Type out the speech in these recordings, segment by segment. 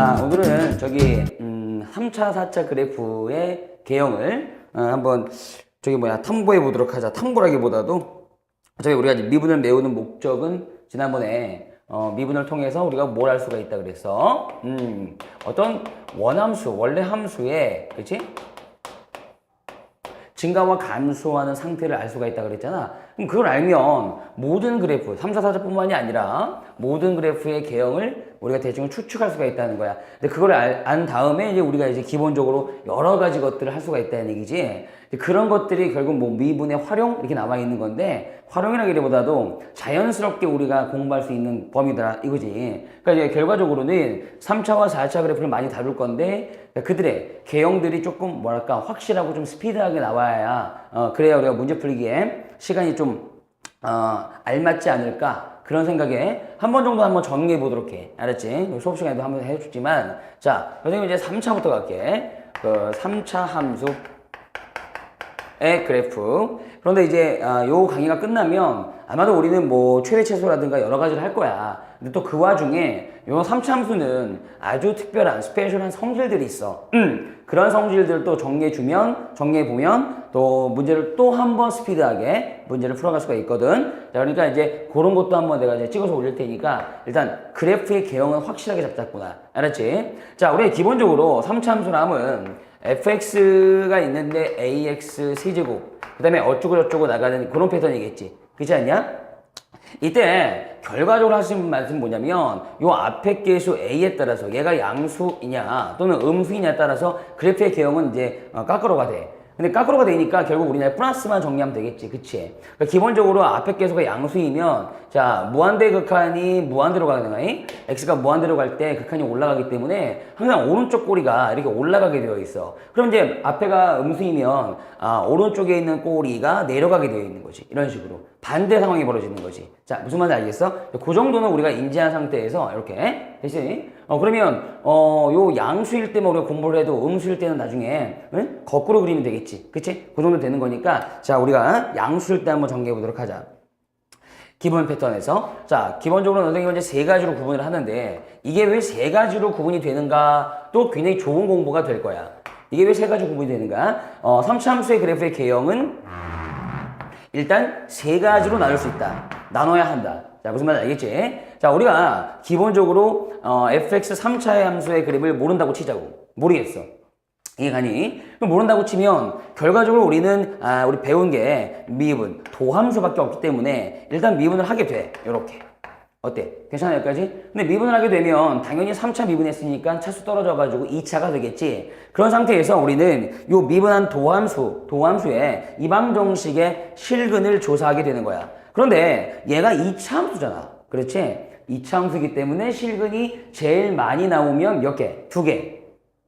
오늘은 저기 3차, 4차 그래프의 개형을 한번 탐구해 보도록 하자. 탐구라기보다도 저기 우리가 미분을 메우는 목적은 지난번에 미분을 통해서 우리가 뭘 할 수가 있다 그랬어. 어떤 원함수, 원래 함수의 그치? 증가와 감소하는 상태를 알 수가 있다 그랬잖아. 그럼 그걸 알면 모든 그래프, 3, 4, 4차뿐만이 아니라 모든 그래프의 개형을 우리가 대충 추측할 수가 있다는 거야. 근데 그걸 안 다음에 이제 우리가 이제 기본적으로 여러 가지 것들을 할 수가 있다는 얘기지. 그런 것들이 결국 뭐 미분의 활용 이렇게 나와 있는 건데, 활용이라기보다도 자연스럽게 우리가 공부할 수 있는 범위다 이거지. 그러니까 이제 결과적으로는 3차와 4차 그래프를 많이 다룰 건데, 그들의 개형들이 조금 뭐랄까 확실하고 좀 스피드하게 나와야 그래야 우리가 문제 풀기에 시간이 좀 알맞지 않을까 그런 생각에 한 번 정도 한번 정리해 보도록 해. 알았지? 수업 시간에도 한번 해줬지만, 자 선생님 이제 3차부터 갈게. 3차 함수의 그래프. 그런데 이제 요 강의가 끝나면 아마도 우리는 뭐 최대 최소라든가 여러 가지를 할 거야. 근데 또 그 와중에 요 3차 함수는 아주 특별한 스페셜한 성질들이 있어. 그런 성질들을 또 정리해보면 또 문제를 또 한 번 스피드하게 문제를 풀어갈 수가 있거든. 자, 그러니까 이제 그런 것도 한번 내가 이제 찍어서 올릴 테니까 일단 그래프의 개형은 확실하게 잡자꾸나. 알았지? 자, 우리 기본적으로 3차 함수라면 fx가 있는데 ax 세제곱 그 다음에 어쩌고저쩌고 나가는 그런 패턴이겠지. 그렇지 않냐? 이때 결과적으로 하신 말씀은 뭐냐면 요 앞에 계수 a에 따라서 얘가 양수이냐 또는 음수이냐에 따라서 그래프의 개형은 이제 깎으로가 돼. 근데 깎으로가 되니까 결국 우리는 플러스만 정리하면 되겠지. 그치? 그러니까 기본적으로 앞에 계수가 양수이면 자 무한대 극한이 무한대로 가는 거야. x가 무한대로 갈 때 극한이 올라가기 때문에 항상 오른쪽 꼬리가 이렇게 올라가게 되어 있어. 그럼 이제 앞에가 음수이면 오른쪽에 있는 꼬리가 내려가게 되어 있는 거지. 이런 식으로 반대 상황이 벌어지는 거지. 자 무슨 말인지 알겠어? 그 정도는 우리가 인지한 상태에서 이렇게 됐지? 그러면 요 양수일 때만 우리가 공부를 해도 음수일 때는 나중에 거꾸로 그리면 되겠지. 그치? 그 정도 되는 거니까 자 우리가 양수일 때 한번 정리해 보도록 하자. 기본 패턴에서 자 기본적으로 선생님은 이제 세 가지로 구분을 하는데 이게 왜 세 가지로 구분이 되는가 또 굉장히 좋은 공부가 될 거야. 이게 왜 세 가지 구분이 되는가? 3차 함수의 그래프의 개형은 일단 세 가지로 나눌 수 있다. 나눠야 한다. 자, 무슨 말인지 알겠지? 자, 우리가 기본적으로 fx 3차의 함수의 그래프를 모른다고 치자고. 모르겠어. 이게 가니? 그럼 모른다고 치면 결과적으로 우리는 우리 배운 게 미분, 도함수밖에 없기 때문에 일단 미분을 하게 돼. 요렇게. 어때? 괜찮아 여기까지? 근데 미분을 하게 되면 당연히 3차 미분했으니까 차수 떨어져가지고 2차가 되겠지. 그런 상태에서 우리는 요 미분한 도함수의 이방정식의 실근을 조사하게 되는 거야. 그런데 얘가 2차 함수잖아. 그렇지? 2차 함수이기 때문에 실근이 제일 많이 나오면 몇 개? 2개.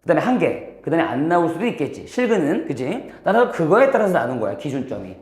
그 다음에 1개. 그 다음에 안 나올 수도 있겠지. 실근은. 그치? 따라서 그거에 따라서 나눈 거야. 기준점이.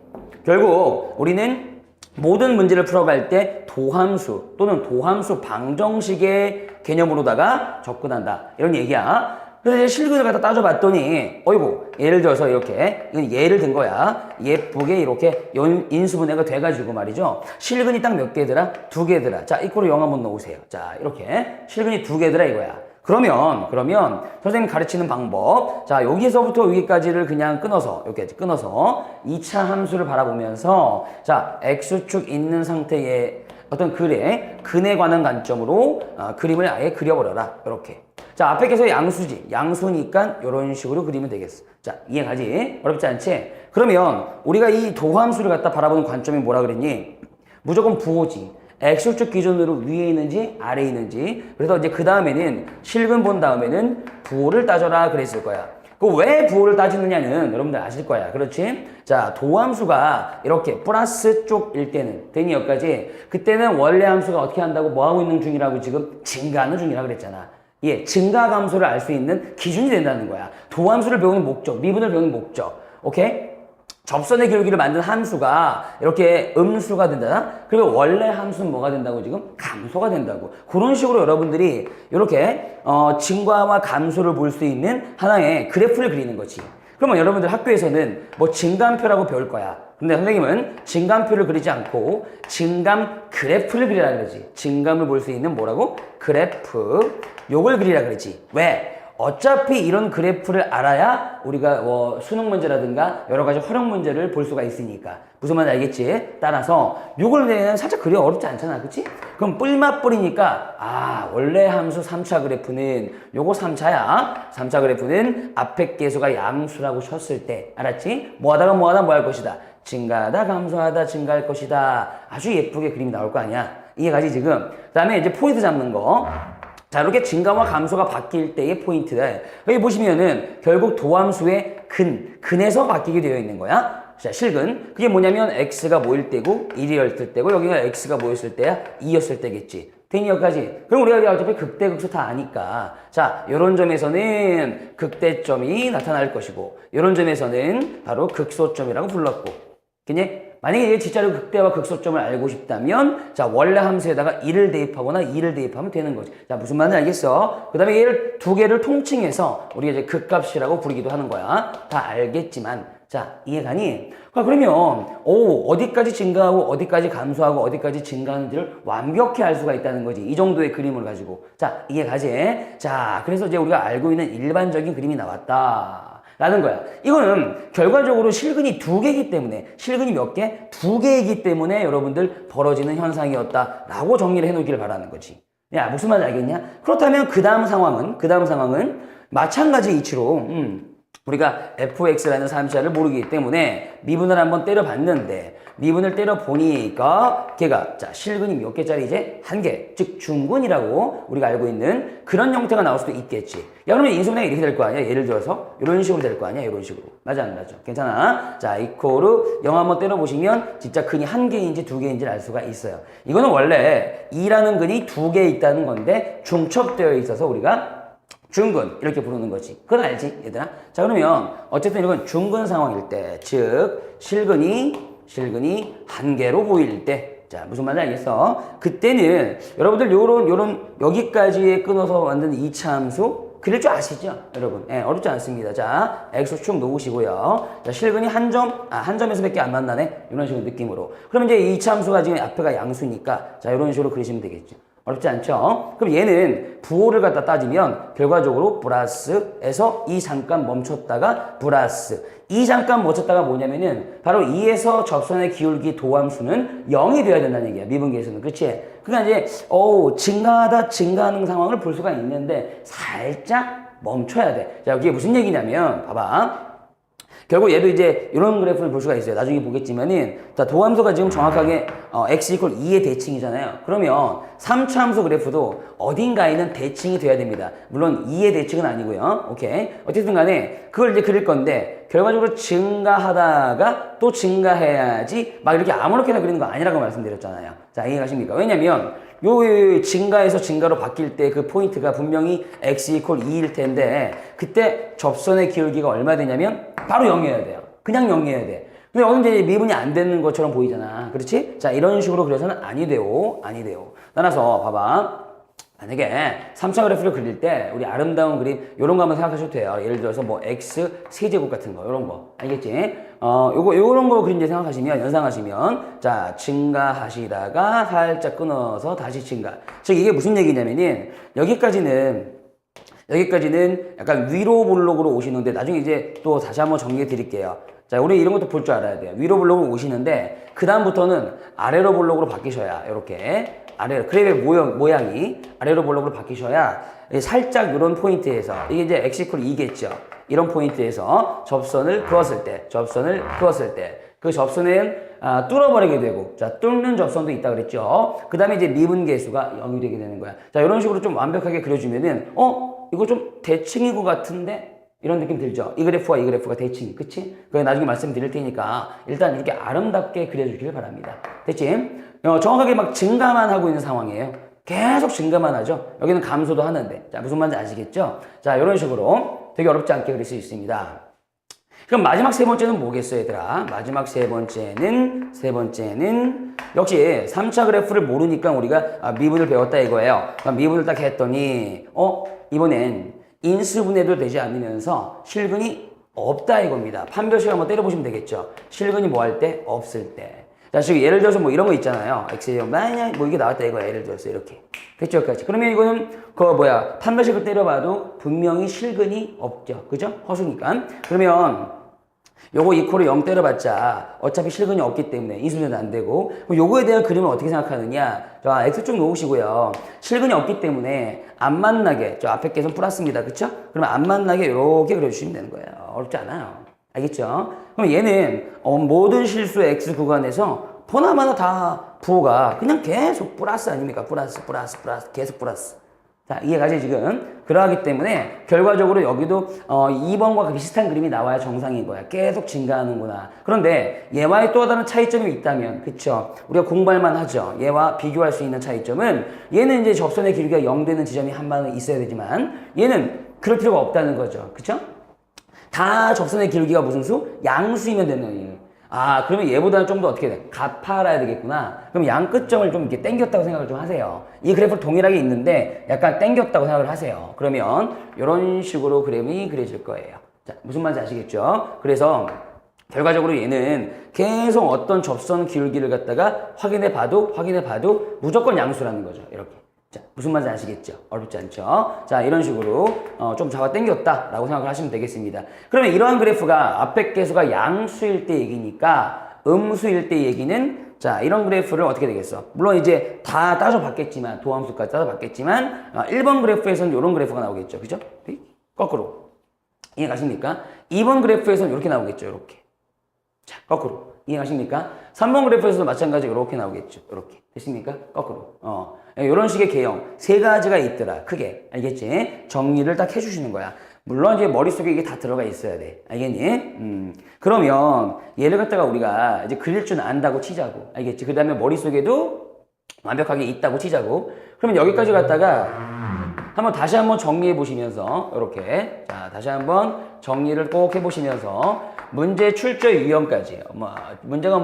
결국 우리는 모든 문제를 풀어갈 때 도함수 또는 도함수 방정식의 개념으로다가 접근한다. 이런 얘기야. 그래서 이제 실근을 갖다 따져봤더니 어이구 예를 들어서 이렇게 이건 예를 든 거야. 예쁘게 이렇게 인수분해가 돼가지고 말이죠. 실근이 딱 몇 개더라? 2개더라. 자 이코로 0 한번 넣으세요. 자 이렇게 실근이 2개더라 이거야. 그러면 선생님 가르치는 방법 자 여기서부터 여기까지를 그냥 끊어서 이렇게 끊어서 2차 함수를 바라보면서 자 x축 있는 상태의 어떤 근에 관한 관점으로 그림을 아예 그려버려라. 이렇게 자 앞에 계속 양수지 양수니까 이런 식으로 그리면 되겠어. 자 이해가지? 어렵지 않지? 그러면 우리가 이 도함수를 갖다 바라보는 관점이 뭐라 그랬니? 무조건 부호지. x축 기준으로 위에 있는지 아래에 있는지. 그래서 이제 그 다음에는 실근 본 다음에는 부호를 따져라 그랬을 거야. 그 왜 부호를 따지느냐는 여러분들 아실 거야. 그렇지? 자 도함수가 이렇게 플러스 쪽일 때는 되니 여기까지 그때는 원래 함수가 어떻게 한다고 뭐 하고 있는 중이라고 지금 증가하는 중이라고 그랬잖아. 예, 증가 감소를 알 수 있는 기준이 된다는 거야. 도함수를 배우는 목적, 미분을 배우는 목적. 오케이? 접선의 기울기를 만든 함수가 이렇게 음수가 된다. 그리고 원래 함수는 뭐가 된다고 지금? 감소가 된다고. 그런 식으로 여러분들이 이렇게 증가와 감소를 볼 수 있는 하나의 그래프를 그리는 거지. 그러면 여러분들 학교에서는 뭐 증가함표라고 배울 거야. 근데 선생님은 증감표를 그리지 않고 증감 그래프를 그리라 그러지. 증감을 볼 수 있는 뭐라고? 그래프. 요걸 그리라 그러지. 왜? 어차피 이런 그래프를 알아야 우리가 수능 문제라든가 여러 가지 활용 문제를 볼 수가 있으니까. 무슨 말인지 알겠지? 따라서 요걸 내는 살짝 그리 어렵지 않잖아. 그치? 그럼 뿔맛 뿌리니까 원래 함수 3차 그래프는 요거 3차야. 3차 그래프는 앞에 계수가 양수라고 쳤을 때 알았지? 뭐하다가 뭐하다 뭐 할 것이다. 증가하다 감소하다 증가할 것이다. 아주 예쁘게 그림이 나올 거 아니야. 이해가지 지금? 그 다음에 이제 포인트 잡는 거. 자, 이렇게 증가와 감소가 바뀔 때의 포인트를 여기 보시면은 결국 도함수의 근에서 바뀌게 되어 있는 거야. 자, 실근. 그게 뭐냐면 x가 뭐일 때고 1이었을 때고 여기가 x가 뭐였을 때야? 2였을 때겠지. 되니 여기까지. 그럼 우리가 어차피 극대 극소 다 아니까 자, 요런 점에서는 극대점이 나타날 것이고 요런 점에서는 바로 극소점이라고 불렀고. 그니? 만약에 이제 진짜로 극대와 극소점을 알고 싶다면 자, 원래 함수에다가 1을 대입하거나 2를 대입하면 되는 거지. 자, 무슨 말인지 알겠어? 그 다음에 얘를 두 개를 통칭해서 우리가 이제 극값이라고 부르기도 하는 거야. 다 알겠지만 자, 이해가니? 그러면 어디까지 증가하고 어디까지 감소하고 어디까지 증가하는지를 완벽히 알 수가 있다는 거지. 이 정도의 그림을 가지고. 자, 이해가지? 자, 그래서 이제 우리가 알고 있는 일반적인 그림이 나왔다. 라는 거야. 이거는 결과적으로 실근이 두 개이기 때문에 실근이 몇 개? 두 개이기 때문에 여러분들 벌어지는 현상이었다 라고 정리를 해놓기를 바라는 거지. 야, 무슨 말인지 알겠냐? 그렇다면 그 다음 상황은 마찬가지 이치로 우리가 fx라는 3자를 모르기 때문에 미분을 한번 때려봤는데 미분을 때려보니까 걔가 자, 실근이 몇 개짜리지? 한 개. 즉 중근이라고 우리가 알고 있는 그런 형태가 나올 수도 있겠지. 야, 그러면 인수분해가 이렇게 될 거 아니야? 예를 들어서 이런 식으로 될 거 아니야? 이런 식으로. 맞아 안 맞아? 괜찮아? 자, 이코르 0 한번 때려보시면 진짜 근이 한 개인지 두 개인지를 알 수가 있어요. 이거는 원래 2라는 근이 두 개 있다는 건데 중첩되어 있어서 우리가 중근 이렇게 부르는 거지. 그건 알지 얘들아? 자, 그러면 어쨌든 이건 중근 상황일 때 즉 실근이 한 개로 보일 때 자, 무슨 말인지 알겠어? 그때는 여러분들 요런 여기까지에 끊어서 만든 2차 함수 그릴 줄 아시죠? 여러분. 예, 어렵지 않습니다. 자, X 축 놓으시고요. 자, 실근이 한 점에서 밖에 안 만나네? 이런 식으로 느낌으로. 그럼 이제 2차 함수가 지금 앞에가 양수니까 자, 이런 식으로 그리시면 되겠죠. 어렵지 않죠? 그럼 얘는 부호를 갖다 따지면 결과적으로 플러스에서 2 잠깐 멈췄다가 플러스 2 잠깐 멈췄다가 뭐냐면은 바로 2에서 접선의 기울기 도함수는 0이 돼야 된다는 얘기야. 미분계에서는. 그렇지? 그러니까 이제 증가하는 상황을 볼 수가 있는데 살짝 멈춰야 돼. 자, 이게 무슨 얘기냐면 봐봐. 결국 얘도 이제 이런 그래프를 볼 수가 있어요. 나중에 보겠지만은 자, 도함수가 지금 정확하게 x 이퀄 2의 대칭이잖아요. 그러면 3차 함수 그래프도 어딘가에는 대칭이 돼야 됩니다. 물론 2의 대칭은 아니고요. 오케이. 어쨌든 간에 그걸 이제 그릴 건데 결과적으로 증가하다가 또 증가해야지 막 이렇게 아무렇게나 그리는 거 아니라고 말씀드렸잖아요. 자, 이해가십니까? 왜냐면 요 증가에서 증가로 바뀔 때 그 포인트가 분명히 x 이퀄 2일 텐데 그때 접선의 기울기가 얼마 되냐면 바로 0이어야 돼요. 그냥 0이어야 돼. 근데 여기 이제 미분이 안 되는 것처럼 보이잖아. 그렇지? 자, 이런 식으로 그려서는 아니 돼요. 따라서 봐봐. 만약에 3차 그래프를 그릴 때 우리 아름다운 그림 요런 거 한번 생각하셔도 돼요. 예를 들어서 뭐 x 세제곱 같은 거 요런 거 알겠지? 요런 거 그림 이제 생각하시면 연상하시면 자, 증가하시다가 살짝 끊어서 다시 증가. 즉 이게 무슨 얘기냐면은 여기까지는 약간 위로 블록으로 오시는데 나중에 이제 또 다시 한번 정리해 드릴게요. 자, 우리 이런 것도 볼 줄 알아야 돼요. 위로 블록으로 오시는데 그 다음부터는 아래로 블록으로 바뀌셔야 이렇게 아래로 그래프의 모양이 아래로 블록으로 바뀌셔야 살짝 이런 포인트에서 이게 이제 x 이퀄 2겠죠. 이런 포인트에서 접선을 그었을 때 그 접선은 뚫어버리게 되고 자, 뚫는 접선도 있다 그랬죠. 그 다음에 이제 미분계수가 0이 되게 되는 거야. 자, 이런 식으로 좀 완벽하게 그려주면은 이거 좀 대칭인 것 같은데 이런 느낌 들죠? 이 그래프가 대칭, 그치? 그거 나중에 말씀드릴 테니까 일단 이렇게 아름답게 그려주길 바랍니다. 됐지? 정확하게 막 증가만 하고 있는 상황이에요. 계속 증가만 하죠? 여기는 감소도 하는데. 자, 무슨 말인지 아시겠죠? 자, 이런 식으로 되게 어렵지 않게 그릴 수 있습니다. 그럼 마지막 세 번째는 뭐겠어요, 얘들아? 마지막 세 번째는 역시 3차 그래프를 모르니까 우리가 미분을 배웠다 이거예요. 미분을 딱 했더니 이번엔 인수분해도 되지 않으면서 실근이 없다 이겁니다. 판별식 한번 때려보시면 되겠죠. 실근이 뭐 할 때? 없을 때. 자, 지금 예를 들어서 뭐 이런 거 있잖아요. X제곱 만약 뭐 이게 나왔다 이거야. 예를 들어서 이렇게. 됐죠? 여기까지. 그러면 이거는 판별식을 때려봐도 분명히 실근이 없죠. 그죠? 허수니까. 그러면 요거 이코를 0 때려봤자 어차피 실근이 없기 때문에 인수분해도 안 되고, 그럼 요거에 대한 그림을 어떻게 생각하느냐. 자, X축 놓으시고요. 실근이 없기 때문에 안 만나게, 저 앞에 계속 플러스입니다. 그쵸? 그러면 안 만나게 이렇게 그려주시면 되는 거예요. 어렵지 않아요. 알겠죠? 그럼 얘는 모든 실수 X 구간에서 보나마나 다 부호가 그냥 계속 플러스 아닙니까? 플러스 계속 플러스. 자, 이해가지 지금? 그러하기 때문에 결과적으로 여기도 2번과 비슷한 그림이 나와야 정상인 거야. 계속 증가하는구나. 그런데 얘와의 또 다른 차이점이 있다면, 그쵸? 우리가 공부할만 하죠. 얘와 비교할 수 있는 차이점은, 얘는 이제 접선의 길이가 0 되는 지점이 한 번은 있어야 되지만 얘는 그럴 필요가 없다는 거죠. 그쵸? 다 접선의 길이가 무슨 수? 양수이면 되는 거예요. 아, 그러면 얘보다는 좀 더 어떻게 돼? 가파라야 되겠구나. 그럼 양 끝점을 좀 이렇게 당겼다고 생각을 좀 하세요. 이 그래프 동일하게 있는데 약간 당겼다고 생각을 하세요. 그러면 이런 식으로 그림이 그려질 거예요. 자, 무슨 말인지 아시겠죠? 그래서 결과적으로 얘는 계속 어떤 접선 기울기를 갖다가 확인해 봐도 무조건 양수라는 거죠. 이렇게. 자, 무슨 말인지 아시겠죠? 어렵지 않죠? 자, 이런 식으로 좀 잡아 당겼다라고 생각을 하시면 되겠습니다. 그러면 이러한 그래프가 앞에 개수가 양수일 때 얘기니까 음수일 때 얘기는, 자, 이런 그래프를 어떻게 되겠어? 물론 이제 다 따져봤겠지만, 도함수까지 따져봤겠지만 1번 그래프에서는 이런 그래프가 나오겠죠. 그죠? 거꾸로. 이해가십니까? 2번 그래프에서는 이렇게 나오겠죠. 이렇게. 자, 거꾸로. 이해가십니까? 3번 그래프에서도 마찬가지로 이렇게 나오겠죠. 이렇게. 됐습니까? 거꾸로. 이런 식의 개형 세 가지가 있더라. 크게. 알겠지? 정리를 딱 해주시는 거야. 물론 이제 머릿속에 이게 다 들어가 있어야 돼. 알겠니? 그러면 얘를 갖다가 우리가 이제 그릴 줄 안다고 치자고. 알겠지? 그 다음에 머릿속에도 완벽하게 있다고 치자고. 그러면 여기까지 갔다가 다시 한번 정리해 보시면서 이렇게, 자, 다시 한번 정리를 꼭 해보시면서 문제 출제 유형까지, 문제가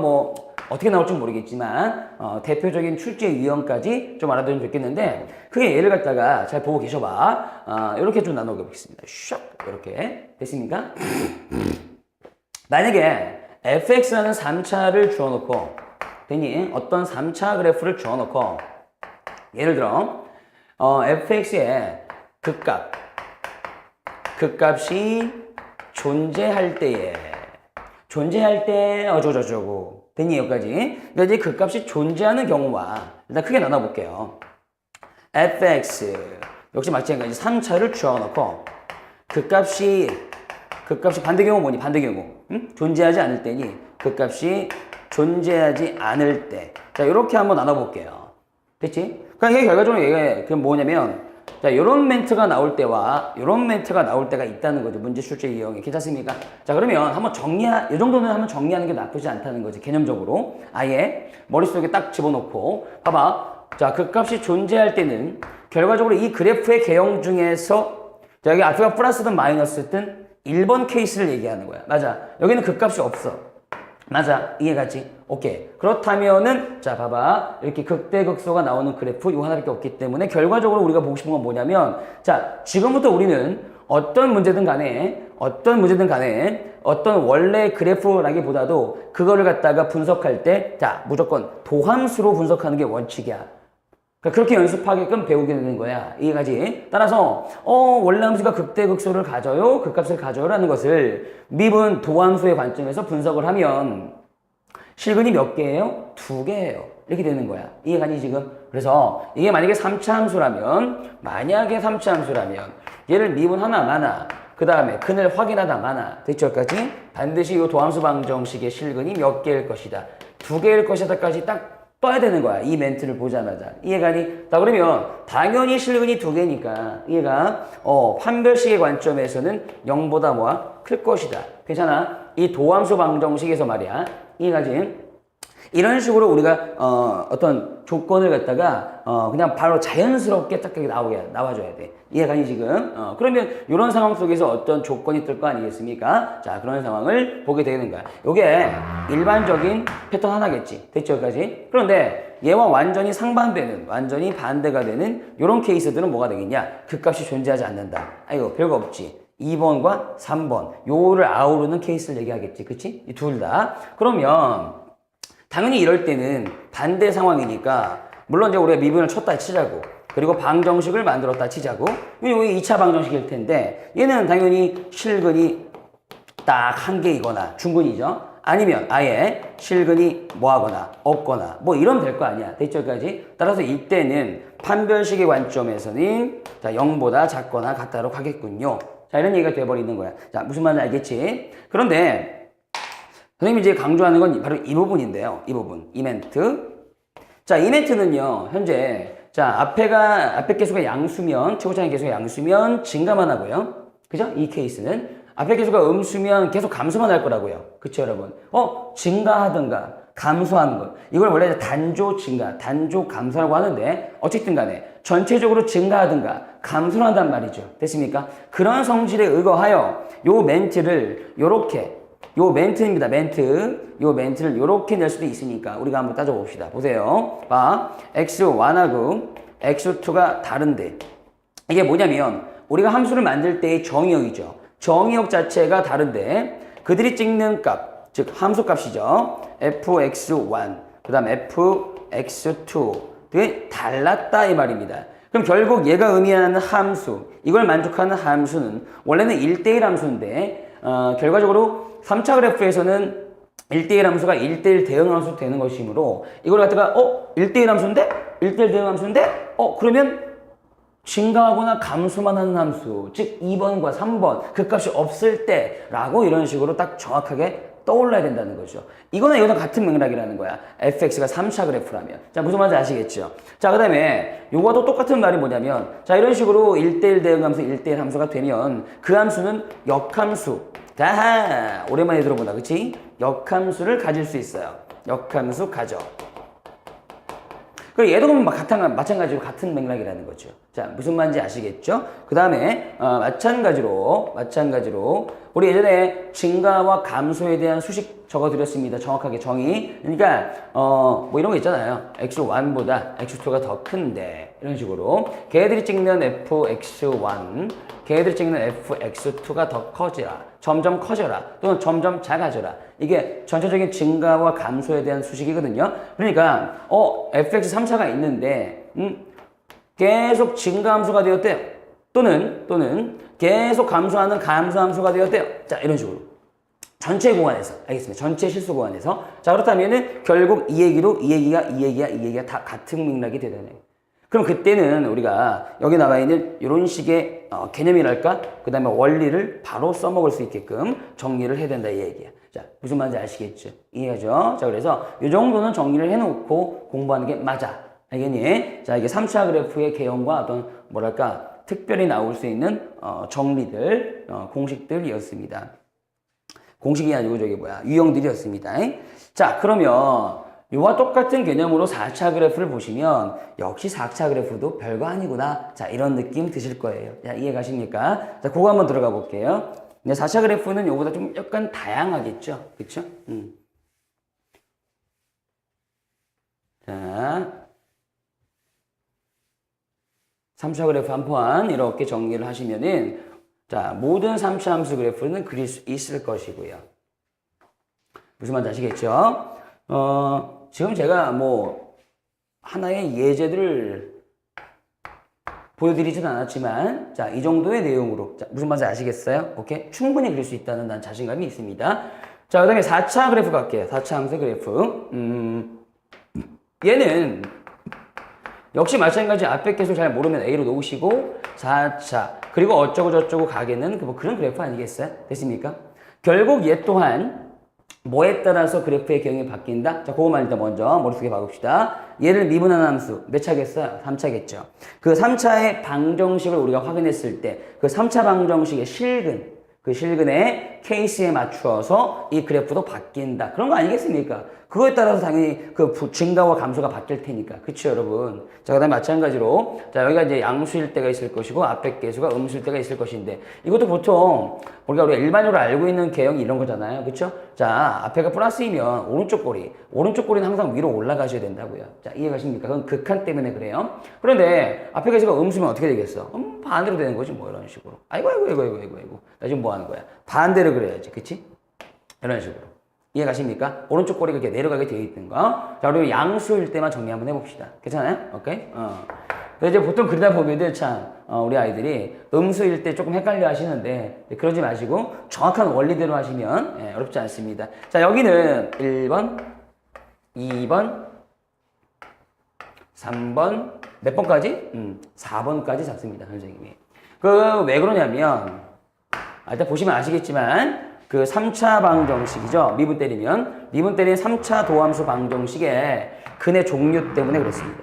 어떻게 나올지 모르겠지만 대표적인 출제 유형까지 좀 알아두면 좋겠는데, 그게 얘를 갖다가 잘 보고 계셔봐. 이렇게 좀 나눠 보겠습니다. 슉 이렇게 됐습니까? 만약에 fx라는 3차를 주어놓고, 됐니? 어떤 3차 그래프를 주어놓고, 예를 들어 fx의 극값이 존재할 때 어쩌고저쩌고. 됐니? 여기까지. 그러니까 이제 극값이 존재하는 경우와 일단 크게 나눠볼게요. fx 역시 마찬가지 3차를 주어놓고 극값이 반대 경우 뭐니? 반대 경우. 응? 존재하지 않을 때니 극값이 존재하지 않을 때. 자, 이렇게 한번 나눠볼게요. 됐지? 그러니까 이게 결과적으로 얘가 그럼 뭐냐면, 자, 요런 멘트가 나올 때와 요런 멘트가 나올 때가 있다는 거죠. 문제 출제 유형이. 괜찮습니까? 자, 그러면 한번 이 정도는 한번 정리하는 게 나쁘지 않다는 거지. 개념적으로. 아예 머릿속에 딱 집어넣고. 봐봐. 자, 극값이 존재할 때는 결과적으로 이 그래프의 개형 중에서, 자, 여기 알파가 플러스든 마이너스든 1번 케이스를 얘기하는 거야. 맞아. 여기는 극값이 없어. 맞아. 이해가지? 오케이. 그렇다면은, 자, 봐봐. 이렇게 극대극소가 나오는 그래프, 이거 하나밖에 없기 때문에 결과적으로 우리가 보고 싶은 건 뭐냐면, 자, 지금부터 우리는 어떤 문제든 간에 어떤 원래 그래프라기보다도 그거를 갖다가 분석할 때, 자, 무조건 도함수로 분석하는 게 원칙이야. 그러니까 그렇게 연습하게끔 배우게 되는 거야. 이해가지? 따라서 원래 함수가 극대극소를 가져요, 극값을 가져요라는 것을 미분 도함수의 관점에서 분석을 하면 실근이 몇 개예요? 2개예요. 이렇게 되는 거야. 이해가니 지금? 그래서 이게 만약에 3차 함수라면 얘를 미분 하나 마나, 그 다음에 근을 확인하다 마나, 됐죠? 여기까지? 반드시 이 도함수 방정식의 실근이 몇 개일 것이다, 2개일 것이다까지 딱 떠야 되는 거야. 이 멘트를 보자마자. 이해가니? 자, 그러면 당연히 실근이 2개니까 얘가 판별식의 관점에서는 0보다 클 것이다. 괜찮아? 이 도함수 방정식에서 말이야. 이해가지? 이런 식으로 우리가 어떤 조건을 갖다가 그냥 바로 자연스럽게 딱 나와줘야 돼. 이해가니 지금? 그러면 이런 상황 속에서 어떤 조건이 뜰 거 아니겠습니까? 자, 그런 상황을 보게 되는 거야. 요게 일반적인 패턴 하나겠지. 됐죠? 여기까지? 그런데 얘와 완전히 반대가 되는 이런 케이스들은 뭐가 되겠냐? 극값이 존재하지 않는다. 아이고, 별거 없지. 2번과 3번. 요를 아우르는 케이스를 얘기하겠지. 그치? 이 둘 다. 그러면 당연히 이럴 때는 반대 상황이니까 물론 이제 우리가 미분을 쳤다 치자고 그리고 방정식을 만들었다 치자고 여기 2차 방정식일 텐데 얘는 당연히 실근이 딱 한 개이거나 중근이죠. 아니면 아예 실근이 뭐하거나 없거나 뭐 이러면 될 거 아니야. 대처까지. 따라서 이때는 판별식의 관점에서는 자 0보다 작거나 같다로 가겠군요. 자 이런 얘기가 돼버리는 거야. 자 무슨 말인지 알겠지? 그런데 선생님이 이제 강조하는 건 바로 이 부분인데요. 이 부분. 이 멘트. 자, 이 멘트는요, 현재, 자, 앞에 개수가 양수면, 최고차의 개수가 양수면 증가만 하고요. 그죠? 이 케이스는. 앞에 개수가 음수면 계속 감소만 할 거라고요. 그쵸, 여러분? 증가하든가, 감소하는 것. 이걸 원래 단조 증가, 단조 감소라고 하는데, 어쨌든 간에, 전체적으로 증가하든가, 감소를 한단 말이죠. 됐습니까? 그런 성질에 의거하여, 요 멘트를, 요렇게, 요 멘트입니다. 멘트. 요 멘트를 요렇게 낼 수도 있으니까 우리가 한번 따져봅시다. 보세요. 봐. x1하고 x2가 다른데 이게 뭐냐면 우리가 함수를 만들 때의 정의역이죠. 정의역 자체가 다른데 그들이 찍는 값, 즉 함수 값이죠. fx1 그 다음 fx2가 달랐다 이 말입니다. 그럼 결국 얘가 의미하는 함수, 이걸 만족하는 함수는 원래는 1대1 함수인데 결과적으로 3차 그래프에서는 1대1 함수가 1대1 대응 함수 되는 것이므로 이걸 갖다가 1대1 함수인데? 1대1 대응 함수인데? 그러면 증가하거나 감소만 하는 함수 즉 2번과 3번 그 값이 없을 때 라고 이런 식으로 딱 정확하게 떠올라야 된다는 거죠. 이거는 이거랑 같은 맥락이라는 거야. fx가 3차 그래프라면. 자, 무슨 말인지 아시겠죠? 자, 그 다음에 요거도 똑같은 말이 뭐냐면 자, 이런 식으로 1대1 대응 함수, 1대1 함수가 되면 그 함수는 역함수. 자, 오랜만에 들어본다. 그치? 역함수를 가질 수 있어요. 역함수 가져. 그리고 얘도 보면 마찬가지로 같은 맥락이라는 거죠. 자, 무슨 말인지 아시겠죠? 그 다음에, 마찬가지로, 우리 예전에 증가와 감소에 대한 수식 적어드렸습니다. 정확하게 정의. 그러니까, 뭐 이런 거 있잖아요. x1보다 x2가 더 큰데. 이런 식으로. 걔들이 찍는 fx1, 걔들이 찍는 fx2가 더 커지라. 점점 커져라. 또는 점점 작아져라. 이게 전체적인 증가와 감소에 대한 수식이거든요. 그러니까, fx 3차가 있는데, 계속 증가함수가 되었대요. 또는 계속 감소하는 감소함수가 되었대요. 자, 이런 식으로. 전체 구간에서. 알겠습니다. 전체 실수 구간에서. 자, 그렇다면은 결국 이 얘기가 다 같은 맥락이 되잖아요. 그럼 그때는 우리가 여기 나와 있는 이런 식의 개념이랄까? 그 다음에 원리를 바로 써먹을 수 있게끔 정리를 해야 된다 이 얘기야. 자, 무슨 말인지 아시겠죠? 이해하죠? 자, 그래서 이 정도는 정리를 해놓고 공부하는 게 맞아. 알겠니? 자, 이게 3차 그래프의 개형과 어떤 뭐랄까 특별히 나올 수 있는 정리들, 공식들이었습니다. 공식이 아니고 유형들이었습니다. 자, 그러면 이와 똑같은 개념으로 4차 그래프를 보시면 역시 4차 그래프도 별거 아니구나. 자, 이런 느낌 드실 거예요. 자, 이해 가십니까? 자, 그거 한번 들어가 볼게요. 근데 4차 그래프는 이거보다 좀 약간 다양하겠죠? 그쵸? 자, 3차 그래프 한번 이렇게 정리를 하시면은 자, 모든 3차 함수 그래프는 그릴 수 있을 것이고요. 무슨 말인지 아시겠죠? 지금 제가 뭐 하나의 예제들을 보여드리진 않았지만 자, 이 정도의 내용으로 자, 무슨 말인지 아시겠어요? 오케이? 충분히 그릴 수 있다는 난 자신감이 있습니다. 자, 그 다음에 4차 그래프 갈게요. 4차 함수 그래프. 얘는 역시 마찬가지 앞에 계속 잘 모르면 A로 놓으시고 4차 그리고 어쩌고 저쩌고 가게는 뭐 그런 그래프 아니겠어요? 됐습니까? 결국 얘 또한 뭐에 따라서 그래프의 개형이 바뀐다? 자, 그것만 일단 먼저 머릿속에 박읍시다. 얘를 미분하는 함수 몇 차겠어요? 3차겠죠. 그 3차의 방정식을 우리가 확인했을 때 그 3차 방정식의 실근 그 실근의 케이스에 맞추어서 이 그래프도 바뀐다. 그런 거 아니겠습니까? 그거에 따라서 당연히 그 증가와 감소가 바뀔 테니까. 그쵸, 여러분? 자, 그 다음에 마찬가지로. 자, 여기가 이제 양수일 때가 있을 것이고, 앞에 개수가 음수일 때가 있을 것인데, 이것도 보통, 우리가 일반적으로 알고 있는 개형이 이런 거잖아요. 그쵸? 자, 앞에가 플러스이면 오른쪽 꼬리는 항상 위로 올라가셔야 된다고요. 자, 이해가십니까? 그건 극한 때문에 그래요. 그런데 앞에 개수가 음수면 어떻게 되겠어? 반대로 되는 거지, 뭐, 이런 식으로. 아이고. 나 지금 뭐 하는 거야? 반대로 그래야지. 그치? 이런 식으로. 이해가십니까? 오른쪽 꼬리가 이렇게 내려가게 되어 있는 거. 자, 그리고 양수일 때만 정리 한번 해봅시다. 괜찮아요? 오케이? 그래서 이제 보통 그러다 보면은 참, 우리 아이들이 음수일 때 조금 헷갈려 하시는데, 그러지 마시고, 정확한 원리대로 하시면, 예, 어렵지 않습니다. 자, 여기는 1번, 2번, 3번, 몇 번까지? 4번까지 잡습니다, 선생님이. 왜 그러냐면, 일단 보시면 아시겠지만, 그 3차 방정식이죠. 미분 때리는 3차 도함수 방정식의 근의 종류 때문에 그렇습니다.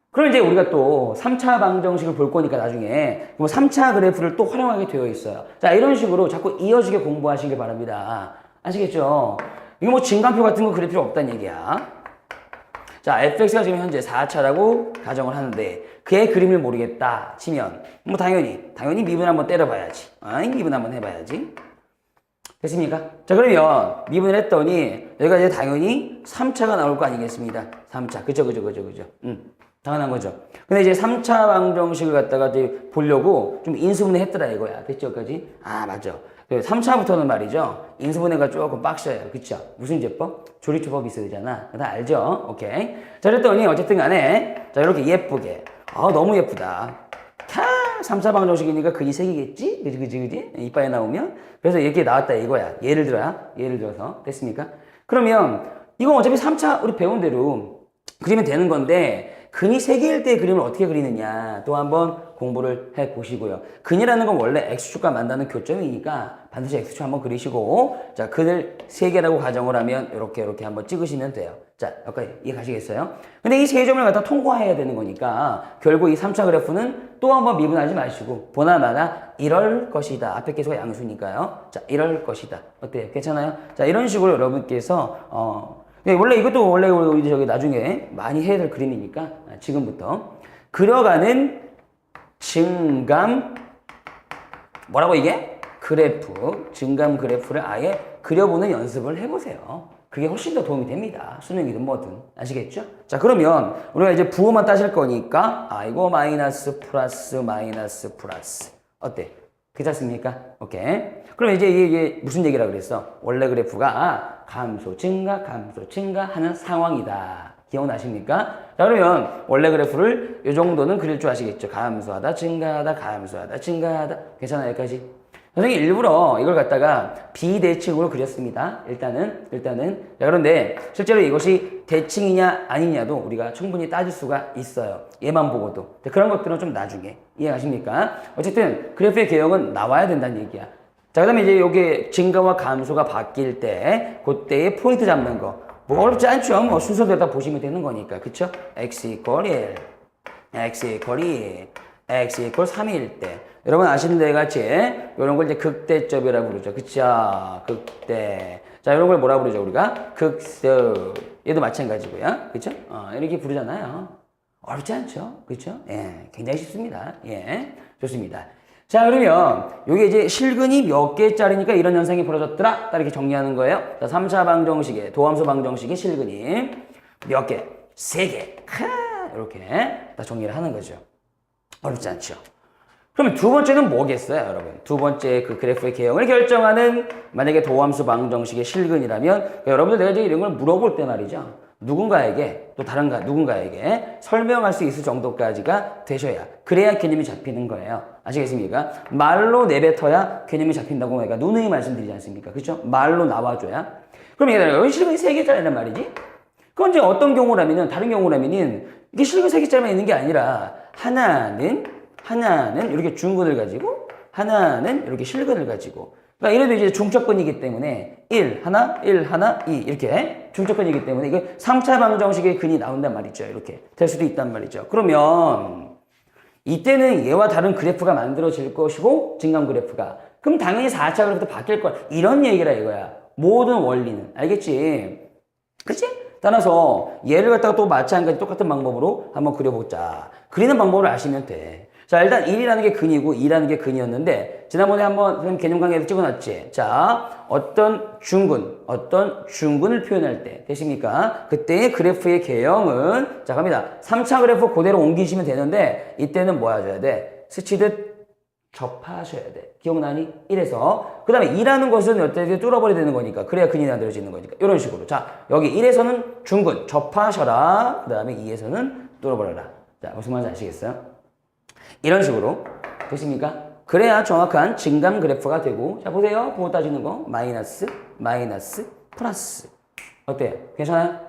그럼 이제 우리가 또 3차 방정식을 볼 거니까 나중에 3차 그래프를 또 활용하게 되어 있어요. 자, 이런 식으로 자꾸 이어지게 공부하시길 바랍니다. 아시겠죠? 이거 뭐 진간표 같은 거 그릴 필요 없다는 얘기야. 자, fx가 지금 현재 4차라고 가정을 하는데 그의 그림을 모르겠다 치면 뭐 당연히 미분 한번 때려봐야지. 미분 한번 해봐야지. 됐습니까? 자, 그러면 미분을 했더니 여기가 이제 당연히 3차가 나올 거 아니겠습니다. 3차. 그죠. 당연한 거죠. 근데 이제 3차 방정식을 갖다가 이제 보려고 좀 인수분해 했더라 이거야. 됐죠? 여기까지? 맞죠. 3차부터는 말이죠. 인수분해가 조금 빡셔요. 그쵸? 무슨 제법? 조리초법이 있어야 되잖아. 다 알죠? 오케이. 자, 그랬더니 어쨌든 간에 자, 이렇게 예쁘게. 너무 예쁘다. 3차 방정식이니까 근이 색이겠지? 그지? 이빨에 나오면. 그래서 이렇게 나왔다 이거야. 예를 들어서. 됐습니까? 그러면 이건 어차피 3차 우리 배운 대로 그리면 되는 건데 근이 3개일 때 그림을 어떻게 그리느냐 또 한번 공부를 해보시고요. 근이라는 건 원래 X축과 만나는 교점이니까 반드시 X축 한번 그리시고 자, 근을 3개라고 가정을 하면 이렇게 한번 찍으시면 돼요. 자, 여기까지 이해 가시겠어요? 근데 이 3점을 갖다 통과해야 되는 거니까 결국 이 3차 그래프는 또 한번 미분하지 마시고 보나마나 이럴 것이다. 앞에 계수가 양수니까요. 자, 이럴 것이다. 어때요? 괜찮아요? 자, 이런 식으로 여러분께서 원래 이것도 원래 우리 저기 나중에 많이 해야 될 그림이니까 지금부터 그려가는 증감 뭐라고 이게? 그래프 증감 그래프를 아예 그려보는 연습을 해보세요. 그게 훨씬 더 도움이 됩니다. 수능이든 뭐든 아시겠죠? 자, 그러면 우리가 이제 부호만 따질 거니까 이거 마이너스 플러스 어때? 괜찮습니까? 오케이. 그럼 이제 이게 무슨 얘기라 그랬어? 원래 그래프가 감소 증가 하는 상황이다. 기억나십니까? 자, 그러면 원래 그래프를 이 정도는 그릴 줄 아시겠죠? 감소하다 증가하다 괜찮아요? 여기까지? 선생님이 일부러 이걸 갖다가 비대칭으로 그렸습니다. 일단은. 자, 그런데 실제로 이것이 대칭이냐 아니냐도 우리가 충분히 따질 수가 있어요. 얘만 보고도. 자, 그런 것들은 좀 나중에. 이해하십니까? 어쨌든 그래프의 개형은 나와야 된다는 얘기야. 자, 그 다음에 이제 요게 증가와 감소가 바뀔 때 그때의 포인트 잡는 거. 뭐 어렵지 않죠? 뭐 순서대로 다 보시면 되는 거니까. 그쵸? x = 1, x = 2, x = 3일 때. 여러분 아시는 데 같이 이런 걸 이제 극대점이라고 부르죠. 그쵸? 극대. 자, 이런 걸 뭐라 부르죠? 우리가 극수. 얘도 마찬가지고요. 그쵸? 이렇게 부르잖아요. 어렵지 않죠? 그쵸? 예, 굉장히 쉽습니다. 예, 좋습니다. 자, 그러면 요게 이제 실근이 몇 개짜리니까 이런 현상이 벌어졌더라. 딱 이렇게 정리하는 거예요. 자, 3차 방정식의 도함수 방정식의 실근이 몇 개? 3개. 이렇게 딱 정리를 하는 거죠. 어렵지 않죠? 그러면 두 번째는 뭐겠어요, 여러분? 두 번째 그 그래프의 개형을 결정하는 만약에 도함수 방정식의 실근이라면 여러분들 내가 이제 이런 걸 물어볼 때 말이죠. 누군가에게 또 누군가에게 설명할 수 있을 정도까지가 되셔야 그래야 개념이 잡히는 거예요. 아시겠습니까? 말로 내뱉어야 개념이 잡힌다고 내가 누누이 말씀드리지 않습니까? 그렇죠? 말로 나와줘야. 그럼 얘들아 여기 실근이 3개짜리란 말이지? 그건 이제 어떤 경우라면은 다른 경우라면은 이게 실근 3개짜리만 있는 게 아니라 하나는 이렇게 중근을 가지고 하나는 이렇게 실근을 가지고 그러니까 이래도 이제 중첩근이기 때문에 1, 2 이렇게 중첩근이기 때문에 이거 3차 방정식의 근이 나온단 말이죠. 이렇게 될 수도 있단 말이죠. 그러면 이때는 얘와 다른 그래프가 만들어질 것이고 증감 그래프가 그럼 당연히 4차 그래프도 바뀔 거야. 이런 얘기라 이거야. 모든 원리는 알겠지? 그치? 따라서 얘를 갖다가 또 마찬가지 똑같은 방법으로 한번 그려보자. 그리는 방법을 아시면 돼. 자, 일단 1이라는 게 근이고 2라는 게 근이었는데 지난번에 한번 선생님 개념 강의에서 찍어놨지. 자, 어떤 중근을 표현할 때 되십니까? 그때의 그래프의 개형은 자, 갑니다. 3차 그래프 그대로 옮기시면 되는데 이때는 뭐 하셔야 돼? 스치듯 접하셔야 돼. 기억나니? 1에서. 그 다음에 2라는 것은 어떻게 뚫어버려야 되는 거니까. 그래야 근이 만들어지는 거니까. 이런 식으로. 자, 여기 1에서는 중근, 접하셔라. 그 다음에 2에서는 뚫어버려라. 자, 무슨 말인지 아시겠어요? 이런 식으로. 되십니까? 그래야 정확한 증감 그래프가 되고. 자, 보세요. 부호 따지는 거. 마이너스, 마이너스, 플러스. 어때요? 괜찮아요?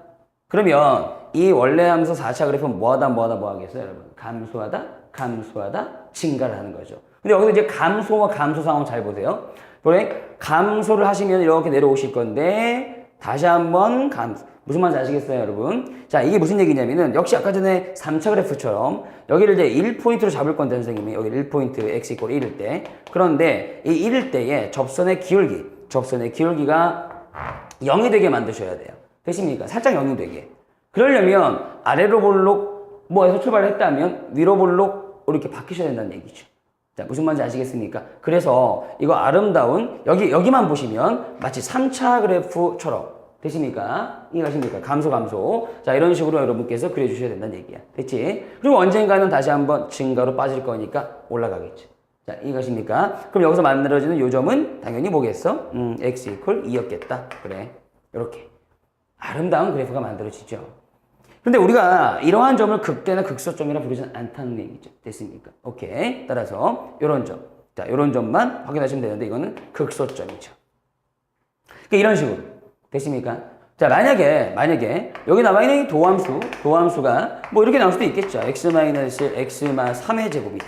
그러면 이 원래 함수 4차 그래프는 뭐하다, 뭐하다, 뭐 하겠어요, 여러분? 감소하다, 감소하다, 증가를 하는 거죠. 근데 여기서 이제 감소와 감소 상황 잘 보세요. 그래? 감소를 하시면 이렇게 내려오실 건데, 다시 한번 감소. 무슨 말인지 아시겠어요, 여러분? 자, 이게 무슨 얘기냐면은, 역시 아까 전에 3차 그래프처럼, 여기를 이제 1포인트로 잡을 건데, 선생님이. 여기 1포인트 x 이퀄 1일 때. 그런데, 이 1일 때에 접선의 기울기가 0이 되게 만드셔야 돼요. 되십니까? 살짝 0이 되게. 그러려면, 아래로 볼록, 뭐에서 출발을 했다면, 위로 볼록, 이렇게 바뀌셔야 된다는 얘기죠. 자, 무슨 말인지 아시겠습니까? 그래서 이거 아름다운 여기만 보시면 마치 3차 그래프처럼 되십니까? 이해가십니까? 감소. 자, 이런 식으로 여러분께서 그려주셔야 된다는 얘기야. 됐지? 그리고 언젠가는 다시 한번 증가로 빠질 거니까 올라가겠지. 자, 이해가십니까? 그럼 여기서 만들어지는 요점은 당연히 뭐겠어? x 이퀄 2였겠다. 그래. 이렇게. 아름다운 그래프가 만들어지죠. 근데 우리가 이러한 점을 극대나 극소점이라 부르지 않다는 얘기죠. 됐습니까? 오케이. 따라서 요런 점. 자, 요런 점만 확인하시면 되는데 이거는 극소점이죠. 그러니까 이런 식으로. 됐습니까? 자, 만약에 여기 나와 있는 이 도함수가 뭐 이렇게 나올 수도 있겠죠. x-3의 제곱이다.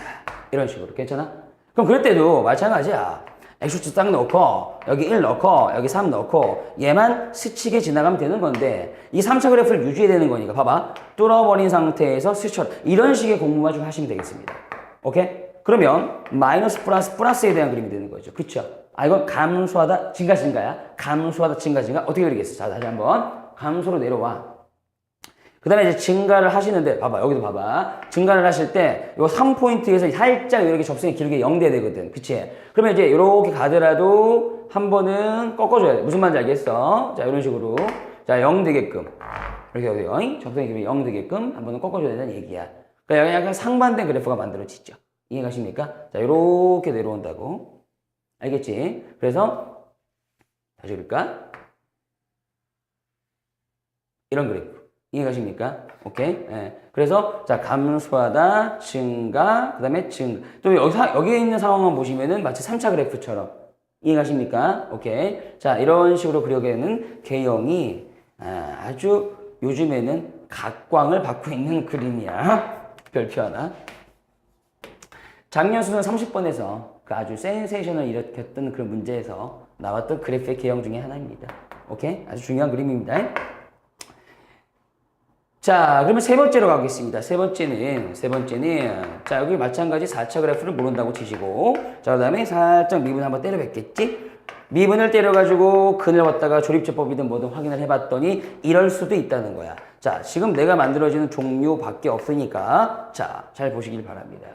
이런 식으로. 괜찮아? 그럼 그럴 때도 마찬가지야. x축 딱 넣고 여기 1 넣고 여기 3 넣고 얘만 스치게 지나가면 되는 건데 이 3차 그래프를 유지해야 되는 거니까 봐봐. 뚫어버린 상태에서 스쳐 이런 식의 공부만 좀 하시면 되겠습니다. 오케이? 그러면 마이너스 플러스에 대한 그림이 되는 거죠. 그쵸? 아, 이건 감소하다 증가야? 감소하다 증가 어떻게 그리겠어? 자, 다시 한번 감소로 내려와. 그 다음에 이제 증가를 하시는데, 봐봐, 여기도 봐봐. 증가를 하실 때, 요 3포인트에서 살짝 이렇게 접선이 길게 0 돼야 되거든. 그치? 그러면 이제 이렇게 가더라도 한 번은 꺾어줘야 돼. 무슨 말인지 알겠어? 자, 이런 식으로. 자, 0 되게끔. 이렇게 하고요. 접선이 길게 0 되게끔 한 번은 꺾어줘야 된다는 얘기야. 그러니까 약간 상반된 그래프가 만들어지죠. 이해가십니까? 자, 이렇게 내려온다고. 알겠지? 그래서, 다시 그럴까? 이런 그래프. 이해가십니까? 오케이? 예. 그래서, 자, 감소하다, 증가, 그 다음에 증가. 또 여기에 있는 상황만 보시면은 마치 3차 그래프처럼. 이해가십니까? 오케이. 자, 이런 식으로 그려가는 개형이 아주 요즘에는 각광을 받고 있는 그림이야. 별표 하나. 작년 수능 30번에서 그 아주 센세이션을 일으켰던 그 문제에서 나왔던 그래프의 개형 중에 하나입니다. 오케이? 아주 중요한 그림입니다. 자, 그러면 세 번째로 가겠습니다. 세 번째는, 자, 여기 마찬가지 4차 그래프를 모른다고 치시고, 자, 그 다음에 살짝 미분 한번 때려봤겠지? 미분을 때려가지고 근을 갖다가 조립제법이든 뭐든 확인을 해봤더니 이럴 수도 있다는 거야. 자, 지금 내가 만들어지는 종류밖에 없으니까, 자, 잘 보시길 바랍니다.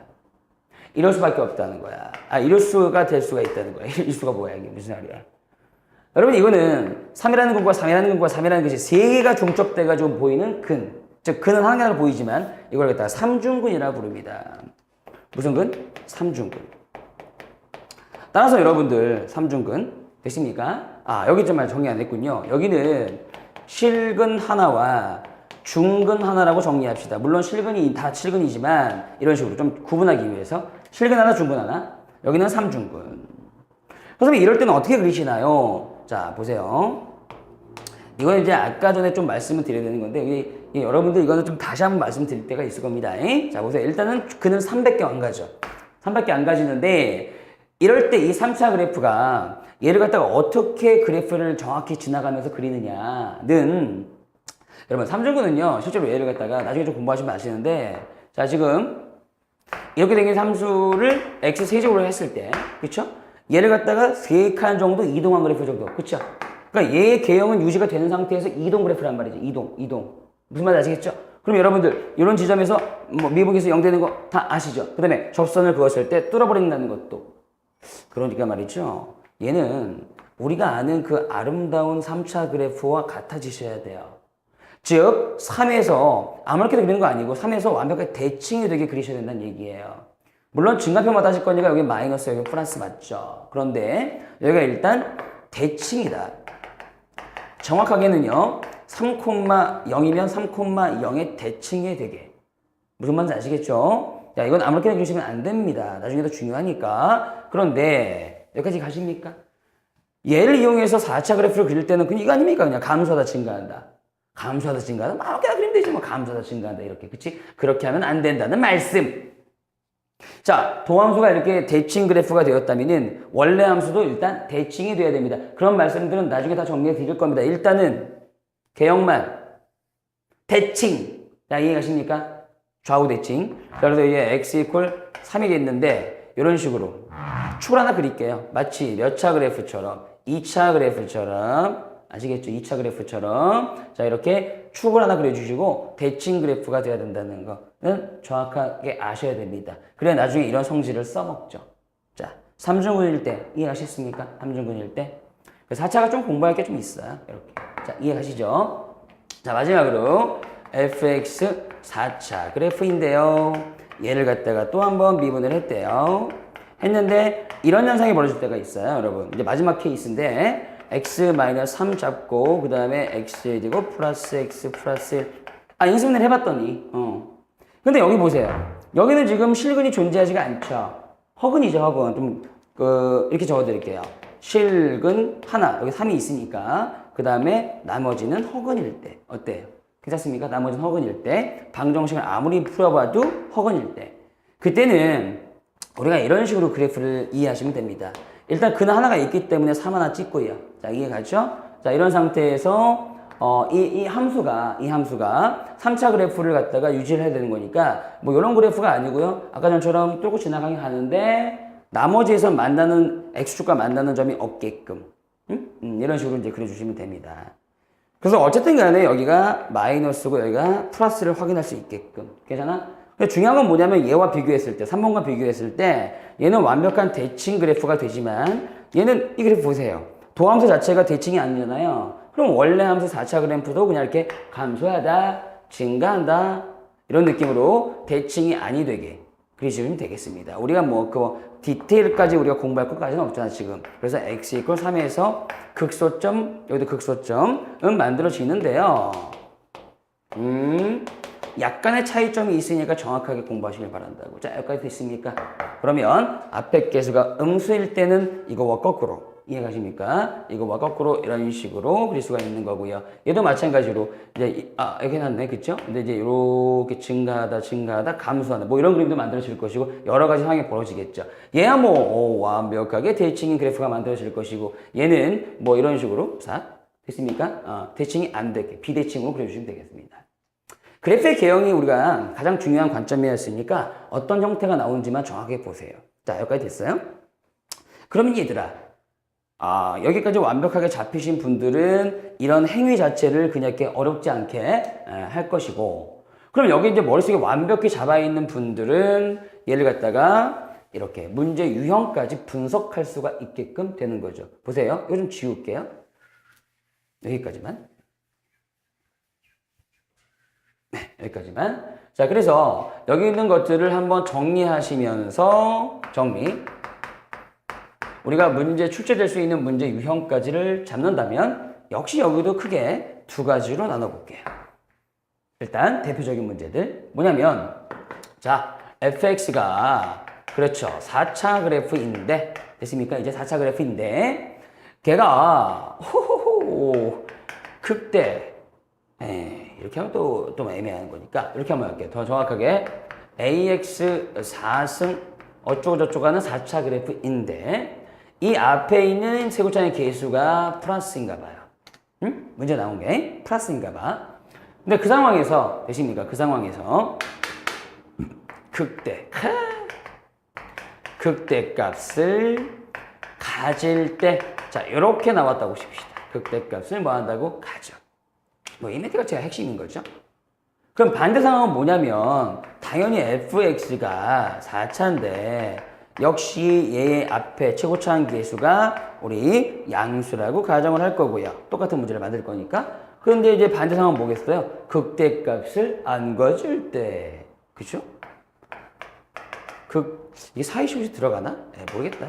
이럴 수밖에 없다는 거야. 아, 이럴 수가 될 수가 있다는 거야. 이럴 수가 뭐야, 이게 무슨 말이야. 여러분, 이거는 3이라는 근과 3이라는 근과 3이라는 것이 세 개가 중첩돼가지고 보이는 근. 즉, 근은 하나로 보이지만 이걸 갖다가 삼중근이라고 부릅니다. 무슨 근? 삼중근. 따라서 여러분들, 삼중근 되십니까? 아, 여기 좀 정리 안 했군요. 여기는 실근 하나와 중근 하나라고 정리합시다. 물론 실근이 다 실근이지만 이런 식으로 좀 구분하기 위해서 실근 하나, 중근 하나. 여기는 삼중근. 선생님, 이럴 때는 어떻게 그리시나요? 자, 보세요. 이건 이제 아까 전에 좀 말씀을 드려야 되는 건데, 여러분들 이거는 좀 다시 한번 말씀드릴 때가 있을 겁니다. 자, 보세요. 일단은 그는 300개 안 가죠. 300개 안 가지는데, 이럴 때 이 3차 그래프가 얘를 갖다가 어떻게 그래프를 정확히 지나가면서 그리느냐는, 여러분, 삼중근은요, 실제로 얘를 갖다가 나중에 좀 공부하시면 아시는데, 자, 지금 이렇게 생긴 함수를 x 세제곱으로 했을 때, 그쵸? 얘를 갖다가 3칸 정도 이동한 그래프 정도. 그쵸? 그러니까 얘의 개형은 유지가 되는 상태에서 이동 그래프란 말이죠. 이동. 무슨 말인지 아시겠죠? 그럼 여러분들 이런 지점에서 뭐 미분계수 0 되는 거 다 아시죠? 그 다음에 접선을 그었을 때 뚫어버린다는 것도. 그러니까 말이죠. 얘는 우리가 아는 그 아름다운 3차 그래프와 같아지셔야 돼요. 즉 3에서 아무렇게나 그리는 거 아니고 3에서 완벽하게 대칭이 되게 그리셔야 된다는 얘기예요. 물론 증가표마다 하실 거니까 여기 마이너스 여기 플러스 맞죠. 그런데 여기가 일단 대칭이다. 정확하게는요. 3,0이면 3,0의 대칭이 되게. 무슨 말인지 아시겠죠? 자, 이건 아무렇게나 그리시면 안 됩니다. 나중에 더 중요하니까. 그런데 여기까지 가십니까? 얘를 이용해서 4차 그래프를 그릴 때는 그냥 이거 아닙니까? 그냥 감소하다 증가한다. 감소하다 증가한다. 아무렇게나 그리면 되지 뭐 감소하다 증가한다 이렇게. 그치? 그렇게 하면 안 된다는 말씀. 자, 도함수가 이렇게 대칭 그래프가 되었다면은 원래 함수도 일단 대칭이 돼야 됩니다. 그런 말씀들은 나중에 다 정리해 드릴 겁니다. 일단은 개형만 대칭. 자, 이해가십니까? 좌우 대칭. 그래서 이게 x 이퀄 3이겠는데 이런 식으로 축을 하나 그릴게요. 마치 몇 차 그래프처럼 2차 그래프처럼 아시겠죠? 2차 그래프처럼 자 이렇게 축을 하나 그려주시고 대칭 그래프가 돼야 된다는 거는 정확하게 아셔야 됩니다. 그래야 나중에 이런 성질을 써먹죠. 자, 3중근일 때 이해하셨습니까? 3중근일 때 4차가 좀 공부할 게 좀 있어요. 이렇게 자 이해하시죠? 자 마지막으로 fx 4차 그래프인데요. 얘를 갖다가 또 한번 미분을 했대요. 했는데 이런 현상이 벌어질 때가 있어요. 여러분 이제 마지막 케이스인데 x-3 잡고 그 다음에 x 되고 플러스 x 플러스 1 인수분해를 해봤더니 근데 여기 보세요. 여기는 지금 실근이 존재하지가 않죠. 허근이죠. 허근. 좀 이렇게 적어드릴게요. 실근 하나 여기 3이 있으니까 그 다음에 나머지는 허근일 때 어때요? 괜찮습니까? 나머지는 허근일 때 방정식을 아무리 풀어봐도 허근일 때 그때는 우리가 이런 식으로 그래프를 이해하시면 됩니다. 일단 근 하나가 있기 때문에 3 하나 찍고요. 자, 이해가죠? 자, 이런 상태에서 이 함수가 3차 그래프를 갖다가 유지를 해야 되는 거니까 뭐 이런 그래프가 아니고요. 아까 전처럼 뚫고 지나가긴 하는데 나머지에서 만나는 x축과 만나는 점이 없게끔 이런 식으로 이제 그려주시면 됩니다. 그래서 어쨌든 간에 여기가 마이너스고 여기가 플러스를 확인할 수 있게끔. 괜찮아? 중요한 건 뭐냐면 얘와 비교했을 때 3번과 비교했을 때 얘는 완벽한 대칭 그래프가 되지만 얘는 이 그래프 보세요. 도함수 자체가 대칭이 아니잖아요. 그럼 원래 함수 4차 그래프도 그냥 이렇게 감소하다, 증가한다 이런 느낌으로 대칭이 아니 되게 그리시면 되겠습니다. 우리가 디테일까지 우리가 공부할 것까지는 없잖아 지금. 그래서 x 이퀄 3에서 극소점 여기도 극소점은 만들어지는데요. 약간의 차이점이 있으니까 정확하게 공부하시길 바란다고. 자, 여기까지 됐습니까? 그러면 앞에 개수가 음수일 때는 이거와 거꾸로. 이해가십니까? 이거와 거꾸로 이런 식으로 그릴 수가 있는 거고요. 얘도 마찬가지로 이제 여기 해놨네, 그쵸? 근데 이제 이렇게 증가하다 감소하다 뭐 이런 그림도 만들어질 것이고 여러 가지 상황이 벌어지겠죠. 얘야 완벽하게 대칭인 그래프가 만들어질 것이고 얘는 뭐 이런 식으로 됐습니까? 대칭이 안 되게 비대칭으로 그려주시면 되겠습니다. 그래프의 개형이 우리가 가장 중요한 관점이었으니까 어떤 형태가 나오는지만 정확하게 보세요. 자, 여기까지 됐어요? 그러면 얘들아, 여기까지 완벽하게 잡히신 분들은 이런 행위 자체를 그냥 이렇게 어렵지 않게 할 것이고, 그럼 여기 이제 머릿속에 완벽히 잡아있는 분들은 얘를 갖다가 이렇게 문제 유형까지 분석할 수가 있게끔 되는 거죠. 보세요. 이거 좀 지울게요. 여기까지만. 네, 여기까지만. 자, 그래서 여기 있는 것들을 한번 정리하시면서 우리가 문제 출제될 수 있는 문제 유형까지를 잡는다면 역시 여기도 크게 두 가지로 나눠볼게요. 일단 대표적인 문제들 뭐냐면 자, fx가 그렇죠. 4차 그래프인데 됐습니까? 이제 4차 그래프인데 걔가 극대 이렇게 하면 또 애매한 거니까 이렇게 한번 할게요. 더 정확하게 ax 4승 어쩌고저쩌고 하는 4차 그래프인데 이 앞에 있는 세고창의 개수가 플러스인가 봐요. 문제 나온 게 플러스인가 봐. 근데 그 상황에서 되십니까? 그 상황에서 극대 값을 가질 때 자, 이렇게 나왔다고 칩시다. 극대값을 뭐 한다고? 가져. 뭐 이 멘트가 제가 핵심인 거죠. 그럼 반대 상황은 뭐냐면 당연히 fx가 4차인데 역시 얘의 앞에 최고차 함계수가 우리 양수라고 가정을 할 거고요. 똑같은 문제를 만들 거니까. 그런데 이제 반대 상황은 뭐겠어요? 극대값을 안 가질 때. 그죠? 이게 사이식이 들어가나? 모르겠다.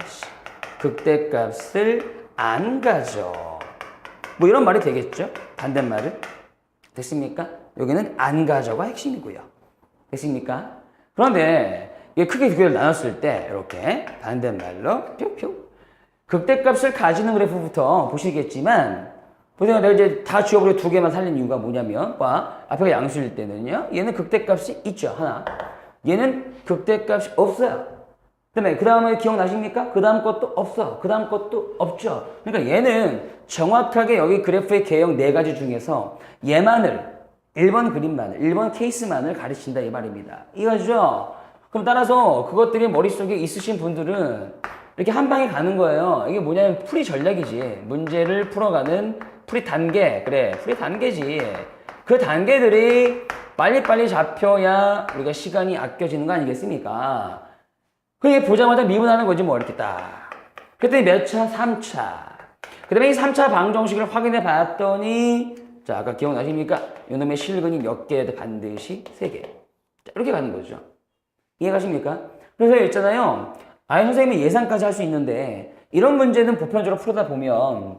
극대값을 안 가져. 뭐 이런 말이 되겠죠? 반대말은. 됐습니까? 여기는 안 가져가 핵심이고요. 됐습니까? 그런데 이게 크게 두 개를 나눴을 때 이렇게 반대말로 뿅뿅 극대값을 가지는 그래프부터 보시겠지만 보세요. 내가 이제 다 지워버리고 두 개만 살린 이유가 뭐냐면 앞에가 양수일 때는요. 얘는 극대값이 있죠. 하나. 얘는 극대값이 없어요. 그 다음에 기억나십니까? 그 다음 것도 없어. 그 다음 것도 없죠. 그러니까 얘는 정확하게 여기 그래프의 개형 네 가지 중에서 얘만을 1번 그림만을, 1번 케이스만을 가르친다 이 말입니다. 이해가죠? 그럼 따라서 그것들이 머릿속에 있으신 분들은 이렇게 한 방에 가는 거예요. 이게 뭐냐면 풀이 전략이지. 문제를 풀어가는 풀이 단계. 그래, 풀이 단계지. 그 단계들이 빨리빨리 잡혀야 우리가 시간이 아껴지는 거 아니겠습니까? 그게 보자마자 미분하는 거지 뭐 이렇게 딱. 그랬더니 몇 차? 3차. 그 다음에 이 3차 방정식을 확인해 봤더니 자, 아까 기억나십니까? 이놈의 실근이 몇 개야 돼? 반드시 3개. 자, 이렇게 가는 거죠. 이해가십니까? 그래서 있잖아요. 아예 선생님이 예상까지 할 수 있는데 이런 문제는 보편적으로 풀다 보면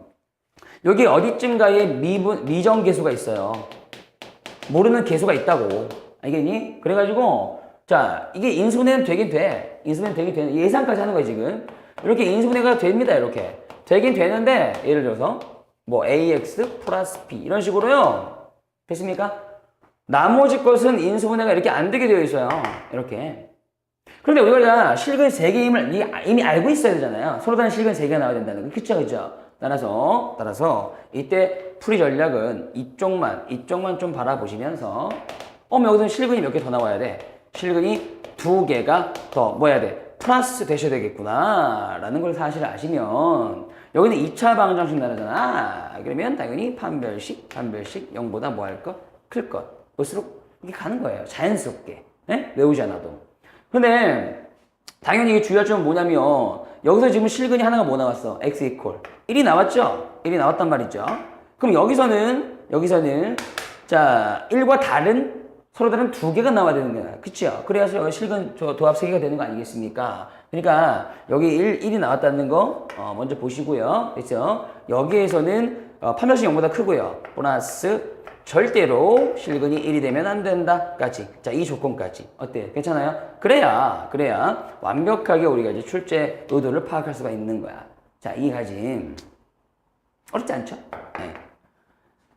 여기 어디쯤가에 미정계수가 있어요. 모르는 계수가 있다고. 알겠니? 그래가지고 자, 이게 인수분해는 되긴 돼. 인수분해 되긴 되는 예상까지 하는 거야 지금. 이렇게 인수분해가 됩니다. 이렇게. 되긴 되는데 예를 들어서 뭐 ax 플러스 b 이런 식으로요. 됐습니까? 나머지 것은 인수분해가 이렇게 안 되게 되어 있어요. 이렇게. 그런데 우리가 실근 3개임을 이미 알고 있어야 되잖아요. 서로 다른 실근 3개가 나와야 된다는 거. 그쵸, 그쵸? 따라서 이때 풀이 전략은 이쪽만 좀 바라보시면서 여기서는 실근이 몇 개 더 나와야 돼. 실근이 2개가 더 뭐 해야 돼? 플러스 되셔야 되겠구나 라는 걸 사실 아시면 여기는 2차 방정식 나라잖아. 그러면 당연히 판별식 0보다 뭐 할 것? 클 것. 볼수록 이게 가는 거예요. 자연스럽게. 네? 외우지 않아도. 근데 당연히 이게 주의할 점은 뭐냐면 여기서 지금 실근이 하나가 뭐 나왔어? x 이퀄 1이 나왔죠? 1이 나왔단 말이죠. 그럼 여기서는 자 1과 다른 서로 다른 2개가 나와야 되는 거야. 그쵸? 그래야서 실근 도합 3개가 되는 거 아니겠습니까? 그러니까 여기 1이 나왔다는 거 먼저 보시고요. 그렇죠? 여기에서는 판별식 0보다 크고요. 보너스 절대로 실근이 1이 되면 안 된다까지. 자, 이 조건까지. 어때요? 괜찮아요? 그래야 완벽하게 우리가 이제 출제 의도를 파악할 수가 있는 거야. 자, 이 가짐. 어렵지 않죠? 네.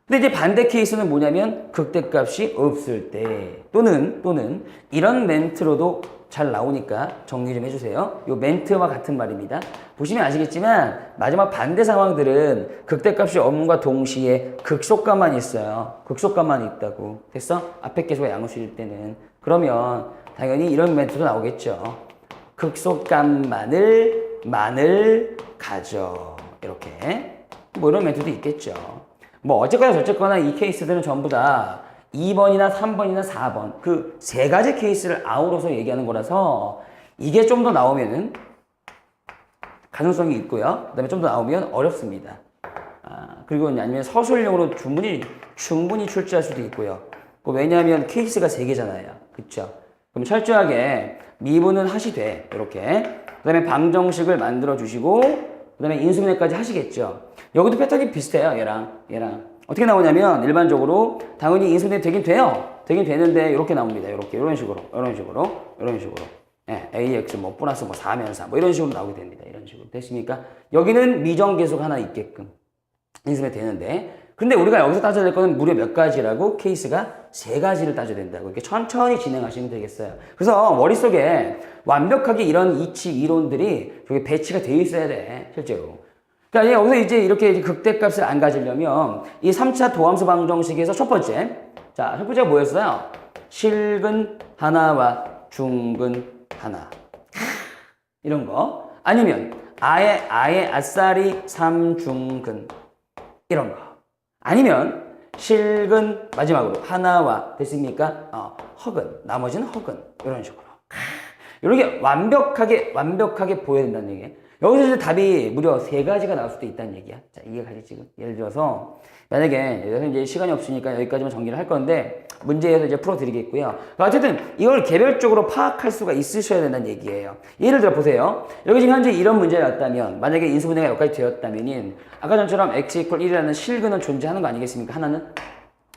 근데 이제 반대 케이스는 뭐냐면 극대값이 없을 때 또는 이런 멘트로도 잘 나오니까 정리 좀 해주세요. 요 멘트와 같은 말입니다. 보시면 아시겠지만 마지막 반대 상황들은 극대값이 없음과 동시에 극소값만 있어요. 극소값만 있다고. 됐어? 앞에 계수가 양수일 때는. 그러면 당연히 이런 멘트도 나오겠죠. 극소값만을 가져. 이렇게. 뭐 이런 멘트도 있겠죠. 뭐 어쨌거나 저쨌거나 이 케이스들은 전부 다 2번이나 3번이나 4번 그 세 가지 케이스를 아우러서 얘기하는 거라서 이게 좀 더 나오면은 가능성이 있고요. 그 다음에 좀 더 나오면 어렵습니다. 그리고 아니면 서술용으로 충분히 출제할 수도 있고요. 왜냐하면 케이스가 3개잖아요. 그쵸? 그럼 철저하게 미분은 하시되 이렇게 그 다음에 방정식을 만들어 주시고 그 다음에 인수분해까지 하시겠죠. 여기도 패턴이 비슷해요. 얘랑 어떻게 나오냐면 일반적으로 당연히 인수분해 되긴 돼요. 되긴 되는데 이렇게 나옵니다. 이런 식으로 예, ax 뭐 플러스 뭐 4면 4 뭐 이런 식으로 나오게 됩니다. 이런 식으로 됐습니까? 여기는 미정계수가 하나 있게끔 인수분해 되는데 근데 우리가 여기서 따져야 될 거는 무려 몇 가지라고? 케이스가 3가지를 따져야 된다고. 이렇게 천천히 진행하시면 되겠어요. 그래서 머릿속에 완벽하게 이런 이치 이론들이 여기 배치가 되어 있어야 돼. 실제로. 그러니까 여기서 이제 이렇게 극대값을 안 가지려면 이 3차 도함수 방정식에서 첫 번째가 뭐였어요? 실근 하나와 중근 하나. 이런 거. 아니면 아예 아싸리 3중근. 이런 거. 아니면 실근 마지막으로 하나와 됐습니까? 허근 나머지는 허근 이런 식으로. 이렇게 완벽하게 보여야 된다는 얘기예요. 여기서 이제 답이 무려 3가지가 나올 수도 있다는 얘기야. 자, 이게 가지 지금. 예를 들어서 만약에 여기서 이제 시간이 없으니까 여기까지만 정리를 할 건데 문제에서 이제 풀어드리겠고요. 어쨌든 이걸 개별적으로 파악할 수가 있으셔야 된다는 얘기예요. 예를 들어 보세요. 여기 지금 현재 이런 문제가 났다면 만약에 인수분해가 여기까지 되었다면은 아까 전처럼 x 이퀄 1이라는 실근은 존재하는 거 아니겠습니까? 하나는.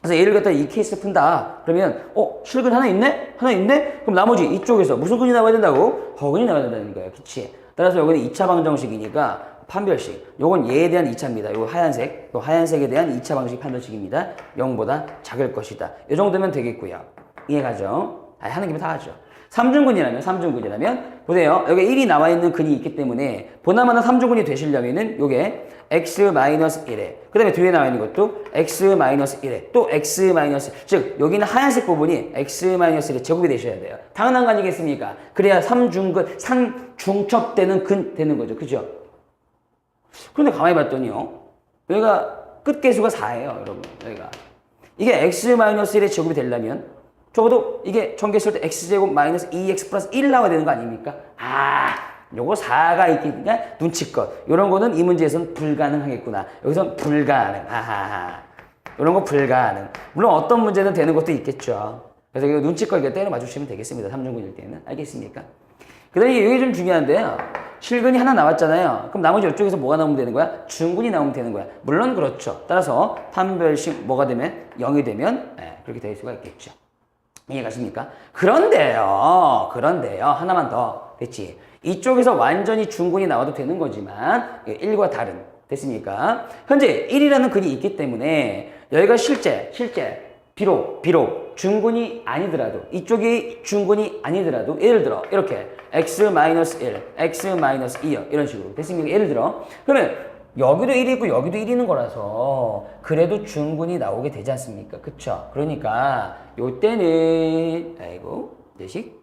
그래서 예를 갖다 이 케이스 푼다. 그러면 실근 하나 있네? 하나 있네? 그럼 나머지 이쪽에서 무슨 근이 나와야 된다고? 허근이 나와야 된다는 거예요. 그치? 따라서 여기는 2차 방정식이니까 판별식. 요건 얘에 대한 2차입니다. 요 하얀색. 요 하얀색에 대한 2차 방정식 판별식입니다. 0보다 작을 것이다. 이 정도면 되겠고요. 이해가죠? 하는 김에 다 하죠. 3중근이라면 보세요. 여기 1이 나와 있는 근이 있기 때문에 보나마나 3중근이 되시려면은 요게 x-1에 그 다음에 뒤에 나와 있는 것도 x-1에 또 x-1 즉 여기는 하얀색 부분이 x-1의 제곱이 되셔야 돼요. 당연한 거 아니겠습니까? 그래야 3중근 상중첩되는 근 되는 거죠. 그죠? 그런데 가만히 봤더니요. 여기가 끝계수가 4예요. 여러분. 여기가 이게 x-1의 제곱이 되려면 적어도 이게 전개했을 때 x제곱 마이너스 2x 플러스 1 나와야 되는 거 아닙니까? 요거 4가 있겠냐? 눈치껏. 요런 거는 이 문제에서는 불가능하겠구나. 여기서는 불가능. 요런 거 불가능. 물론 어떤 문제는 되는 것도 있겠죠. 그래서 이거 눈치껏 이렇게 때려 맞추시면 되겠습니다. 3중근일 때는. 알겠습니까? 그 다음에 이게 좀 중요한데요. 실근이 하나 나왔잖아요. 그럼 나머지 이쪽에서 뭐가 나오면 되는 거야? 중근이 나오면 되는 거야. 물론 그렇죠. 따라서 판별식 뭐가 되면 0이 되면 그렇게 될 수가 있겠죠. 이해가십니까? 그런데요. 하나만 더. 됐지? 이쪽에서 완전히 중근이 나와도 되는 거지만 1과 다른. 됐습니까? 현재 1이라는 근이 있기 때문에 여기가 실제 비록 중근이 아니더라도 이쪽이 중근이 아니더라도 예를 들어 이렇게 x-1, x-2요. 이런 식으로. 됐습니까? 예를 들어 그러면 여기도 1이 있고 여기도 1이 있는 거라서 그래도 중근이 나오게 되지 않습니까? 그쵸? 그러니까 요때는 대식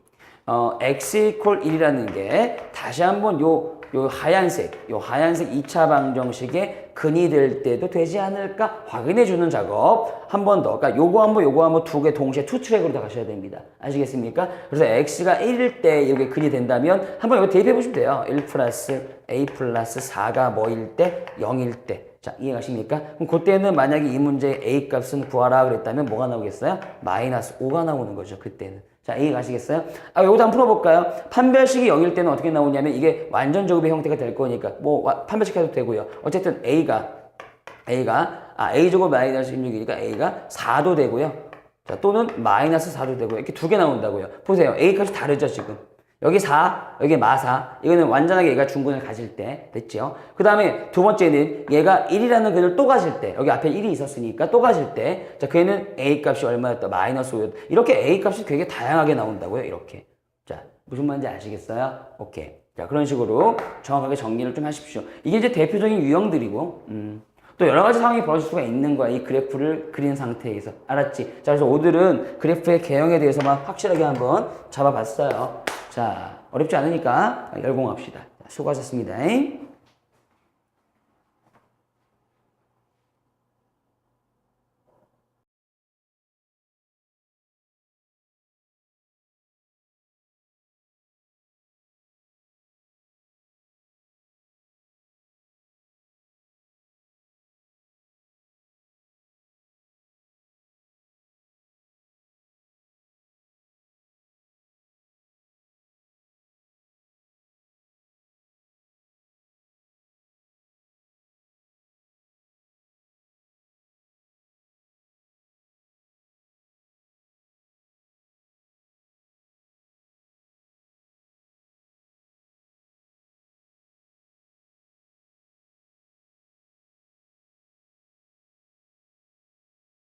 x 이퀄 1이라는 게 다시 한번 요 하얀색 2차 방정식의 근이 될 때도 되지 않을까 확인해 주는 작업 한 번 더. 그러니까 요거 한번 두 개 동시에 투 트랙으로 다 가셔야 됩니다. 아시겠습니까? 그래서 x가 1일 때 이게 근이 된다면 한번 이거 대입해 보시면 돼요. 1 플러스 a 플러스 4가 뭐일 때 0일 때. 자, 이해가십니까? 그럼 그때는 만약에 이 문제의 a 값은 구하라 그랬다면 뭐가 나오겠어요? 마이너스 5가 나오는 거죠. 그때는. 자, 이해가시겠어요? 요것도 한번 풀어볼까요? 판별식이 0일 때는 어떻게 나오냐면 이게 완전 제곱의 형태가 될 거니까 판별식 해도 되고요. 어쨌든 A가 A제곱 마이너스 16이니까 A가 4도 되고요. 자, 또는 마이너스 4도 되고요. 이렇게 두 개 나온다고요. 보세요. A 값이 다르죠, 지금. 여기 4, 여기 마4. 이거는 완전하게 얘가 중근을 가질 때 됐죠. 그 다음에 두 번째는 얘가 1이라는 근을 또 가질 때 여기 앞에 1이 있었으니까 또 가질 때 자, 그 애는 A 값이 얼마였다? 마이너스 5였다. 이렇게 A 값이 되게 다양하게 나온다고요. 이렇게. 자, 무슨 말인지 아시겠어요? 오케이. 자, 그런 식으로 정확하게 정리를 좀 하십시오. 이게 이제 대표적인 유형들이고 또 여러 가지 상황이 벌어질 수가 있는 거야. 이 그래프를 그린 상태에서. 알았지? 자, 그래서 오늘은 그래프의 개형에 대해서만 확실하게 한번 잡아봤어요. 자, 어렵지 않으니까 열공합시다. 수고하셨습니다.